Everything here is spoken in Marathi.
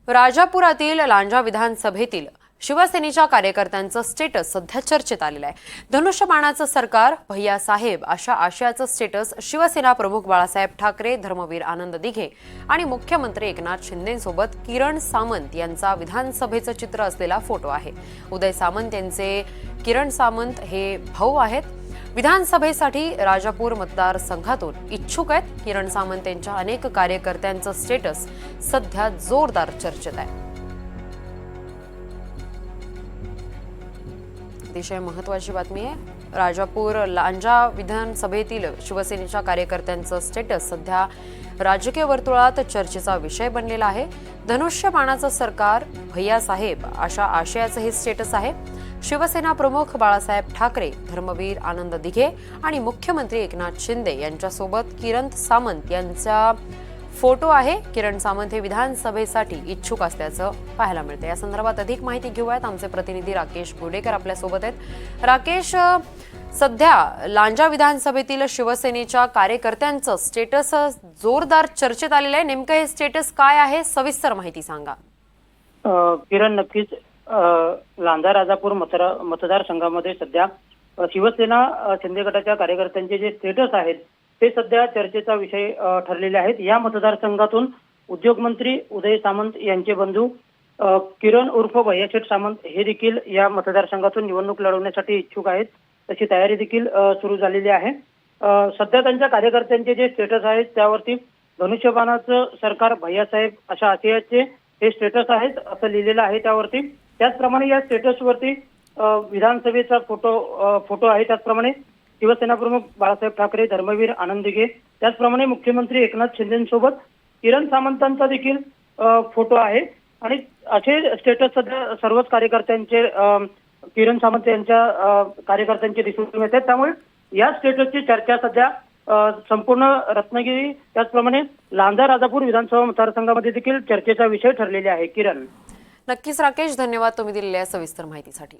राजापुरातील लांजा विधानसभेतील शिवसेनेच्या कार्यकर्त्यांचं स्टेटस सध्या चर्चेत आलेलं आहे। धनुष्यबाणाचं सरकार, भैयासाहेब अशा आशयाचं स्टेटस शिवसेना प्रमुख बाळासाहेब ठाकरे, धर्मवीर आनंद दिघे आणि मुख्यमंत्री एकनाथ शिंदेंसोबत किरण सामंत यांचा विधानसभेचं चित्र असलेला फोटो आहे। उदय सामंत यांचे किरण सामंत हे भाऊ आहेत। विधानसभेसाठी राजापूर मतदारसंघातून इच्छुक आहेत। किरण सामंत यांच्या अनेक कार्यकर्त्यांचं स्टेटस सध्या जोरदार चर्चेत आहे। अतिशय महत्त्वाची बातमी आहे। राजापूर लांजा विधानसभेतील शिवसेनेच्या कार्यकर्त्यांचं स्टेटस सध्या राजकीय वर्तुळात चर्चेचा विषय बनलेला आहे। धनुष्यबाणाचं सरकार, भैयासाहेब अशा आशयाचं हे स्टेटस आहे। शिवसेना प्रमुख बाळासाहेब ठाकरे, धर्मवीर आनंद दिघे आणि मुख्यमंत्री एकनाथ शिंदे यांच्यासोबत किरण सामंत यांचा फोटो आहे। किरण सामंत हे विधानसभेसाठी इच्छुक असल्याचं पाहायला मिळतं। या संदर्भात अधिक माहिती घेऊयात। आमचे प्रतिनिधी राकेश गोडेकर आपल्या सोबत आहेत। राकेश, सध्या लांजा विधानसभेतील शिवसेनेच्या कार्यकर्त्यांचं स्टेटस जोरदार चर्चेत आलेलं आहे। नेमकं हे स्टेटस काय आहे, सविस्तर माहिती सांगा। किरण, नक्कीच लांजा राजापूर मतदारसंघामध्ये सध्या शिवसेना शिंदे गटाच्या कार्यकर्त्यांचे जे स्टेटस आहेत ते सध्या चर्चेचा विषय ठरलेले आहेत। या मतदारसंघातून उद्योगमंत्री उदय सामंत यांचे बंधू किरण उर्फ भैयाशेठ सामंत हे देखील या मतदारसंघातून निवडणूक लढवण्यासाठी इच्छुक आहेत। तशी तयारी देखील सुरू झालेली आहे। सध्या त्यांच्या कार्यकर्त्यांचे जे स्टेटस आहेत त्यावरती धनुष्यबाणाचं सरकार, भैयासाहेब अशा आशयाचे हे स्टेटस आहेत असं लिहिलेलं आहे त्यावरती। त्याचप्रमाणे या स्टेटसवरती विधानसभेचा फोटो आहे। त्याचप्रमाणे शिवसेना प्रमुख बाळासाहेब ठाकरे, धर्मवीर आनंद दिघे, त्याचप्रमाणे मुख्यमंत्री एकनाथ शिंदेंसोबत किरण सामंतांचा देखील फोटो आहे। आणि असे स्टेटस सध्या सर्वच कार्यकर्त्यांचे, किरण सामंत यांच्या कार्यकर्त्यांचे दिसून येतात। त्यामुळे या स्टेटसची चर्चा सध्या संपूर्ण रत्नागिरी त्याचप्रमाणे लांजा राजापूर विधानसभा मतदारसंघामध्ये देखील चर्चेचा विषय ठरलेला आहे। किरण, नक्कीच राकेश, धन्यवाद तुम्ही दिलेल्या सविस्तर माहितीसाठी।